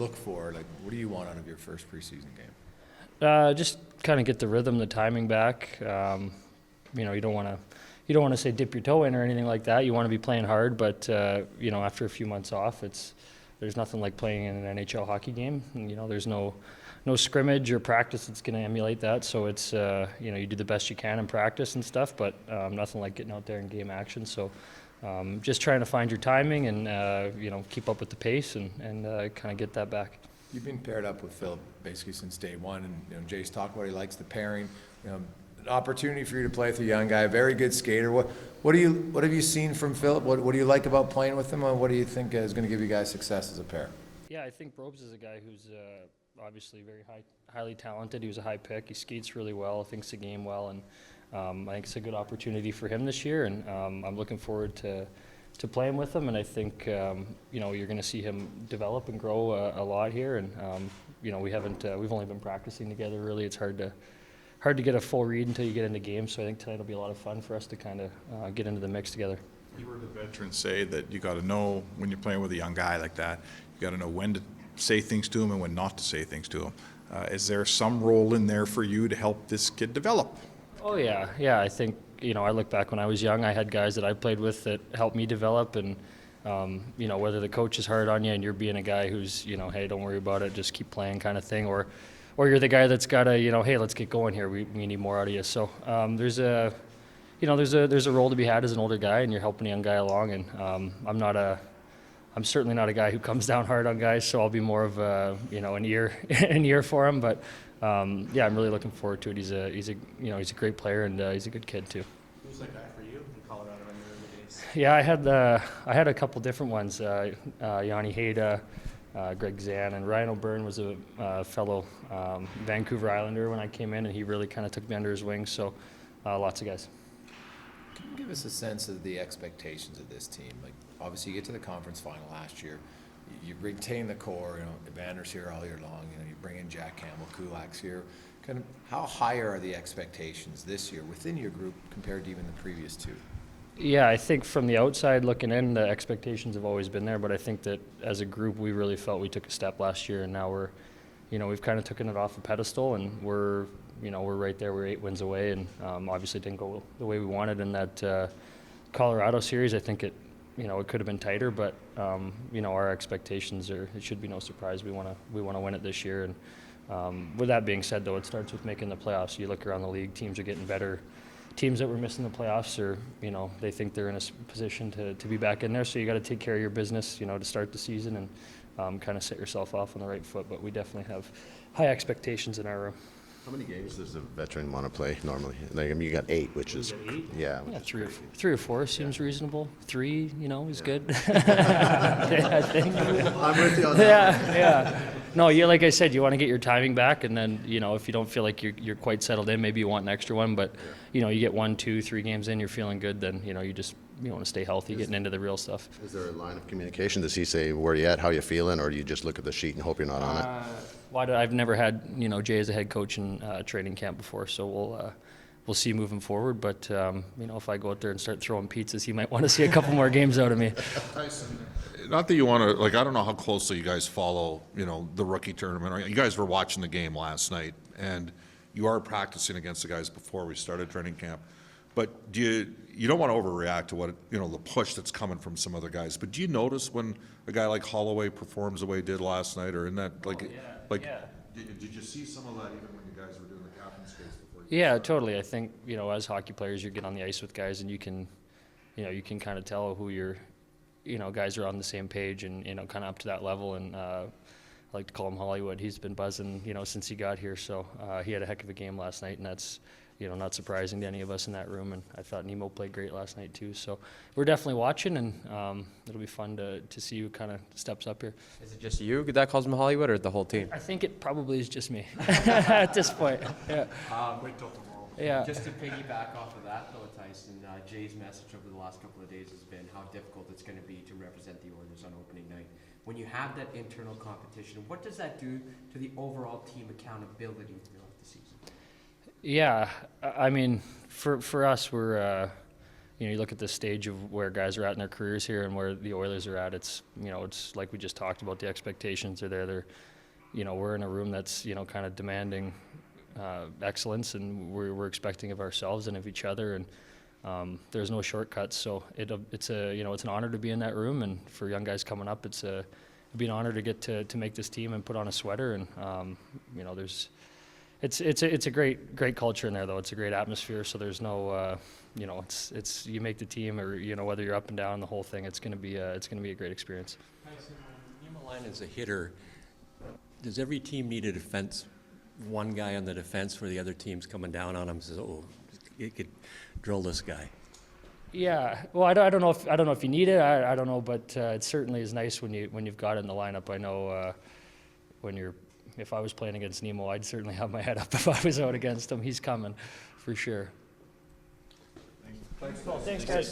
look for? Like, what do you want out of your first preseason game? Just kind of get the rhythm, the timing back. You don't want to say dip your toe in or anything like that. You want to be playing hard, but after a few months off, there's nothing like playing in an NHL hockey game. And, there's no scrimmage or practice that's going to emulate that. So it's you do the best you can in practice and stuff, but nothing like getting out there in game action. So just trying to find your timing and keep up with the pace and kind of get that back. You've been paired up with Phil basically since day one, and Jay's talked about he likes the pairing. An opportunity for you to play with a young guy, a very good skater. What have you seen from Philip? What do you like about playing with him, and what do you think is going to give you guys success as a pair? Yeah, I think Probes is a guy who's obviously very highly talented. He was a high pick. He skates really well, thinks the game well, and I think it's a good opportunity for him this year. And I'm looking forward to playing with him. And I think you're going to see him develop and grow a lot here. And we've only been practicing together. Really, it's hard to get a full read until you get into games. So I think tonight will be a lot of fun for us to kind of get into the mix together. You heard the veterans say that you got to know when you're playing with a young guy like that. You got to know when to say things to him and when not to say things to him. Is there some role in there for you to help this kid develop? Oh yeah. I think I look back when I was young. I had guys that I played with that helped me develop, and whether the coach is hard on you and you're being a guy who's hey, don't worry about it, just keep playing kind of thing, or you're the guy that's got to hey, let's get going here. We need more out of you. So there's a role to be had as an older guy, and you're helping a young guy along. And I'm certainly not a guy who comes down hard on guys, so I'll be more of an ear for him. But I'm really looking forward to it. He's a great player, and he's a good kid too. Who's that guy for you in Colorado in the early days? Yeah, I had a couple different ones. Yanni Hayda, Greg Zan, and Ryan O'Byrne was a fellow Vancouver Islander when I came in, and he really kind of took me under his wing. So lots of guys. Can you give us a sense of the expectations of this team? Like, obviously, you get to the conference final last year. You retain the core. Evander's here all year long. You bring in Jack Campbell, Kulak's here. Kind of, how higher are the expectations this year within your group compared to even the previous two? Yeah, I think from the outside looking in, the expectations have always been there. But I think that as a group, we really felt we took a step last year, and now we've kind of taken it off a pedestal, and we're right there. We're 8 wins away, and obviously didn't go the way we wanted in that Colorado series. I think it could have been tighter, but our expectations are. It should be no surprise. We want to win it this year. And with that being said, though, it starts with making the playoffs. You look around the league, teams are getting better. Teams that were missing the playoffs are, they think they're in a position to be back in there. So you got to take care of your business, to start the season and kind of set yourself off on the right foot. But we definitely have high expectations in our room. How many games does a veteran want to play normally? You got 8, which is yeah. Three or four seems reasonable. 3, is good. I think. I'm with you on that. Yeah. No, like I said, you want to get your timing back, and then if you don't feel like you're quite settled in, maybe you want an extra one. But you get 1, 2, 3 games in, you're feeling good. Then you want to stay healthy, getting into the real stuff. Is there a line of communication? Does he say where you at, how you feeling, or do you just look at the sheet and hope you're not on it? Well, I've never had Jay as a head coach in training camp before, so we'll see moving forward. But if I go out there and start throwing pizzas, he might want to see a couple more games out of me. Tyson, not that you want to, I don't know how closely you guys follow, the rookie tournament. You guys were watching the game last night, and you are practicing against the guys before we started training camp. But you don't want to overreact to what, the push that's coming from some other guys. But do you notice when a guy like Holloway performs the way he did last night, or in that, did you see some of that even when you guys were doing the captain's case before? Yeah, totally. I think, as hockey players, you get on the ice with guys, and you can kind of tell who you're, guys are on the same page and, kind of up to that level. And I like to call him Hollywood. He's been buzzing, since he got here. So he had a heck of a game last night, and that's, not surprising to any of us in that room. And I thought Nemo played great last night too. So we're definitely watching, and it'll be fun to see who kind of steps up here. Is it just you that calls him Hollywood, or the whole team? I think it probably is just me at this point. Yeah. Wait till tomorrow. Yeah. Just to piggyback off of that, though, Tyson, Jay's message over the last couple of days has been how difficult it's going to be to represent the Oilers on opening night. When you have that internal competition, what does that do to the overall team accountability throughout the season? Yeah, I mean, for us, we're, you look at the stage of where guys are at in their careers here and where the Oilers are at. It's it's like we just talked about. The expectations are there. They're, we're in a room that's kind of demanding excellence, and we're expecting of ourselves and of each other, and there's no shortcuts. So it's an honor to be in that room, and for young guys coming up, it'd be an honor to get to make this team and put on a sweater. And it's a great culture in there, though. It's a great atmosphere. So there's no it's you make the team, or whether you're up and down the whole thing. It's gonna be a great experience. Tyson, when Niemelainen is a hitter, does every team need a defense? One guy on the defense where the other team's coming down on him says, "Oh, you could drill this guy." Yeah, well, I don't know if you need it. I don't know, but it certainly is nice when you've got it in the lineup. I know if I was playing against Nemo, I'd certainly have my head up if I was out against him. He's coming, for sure. Thanks, guys.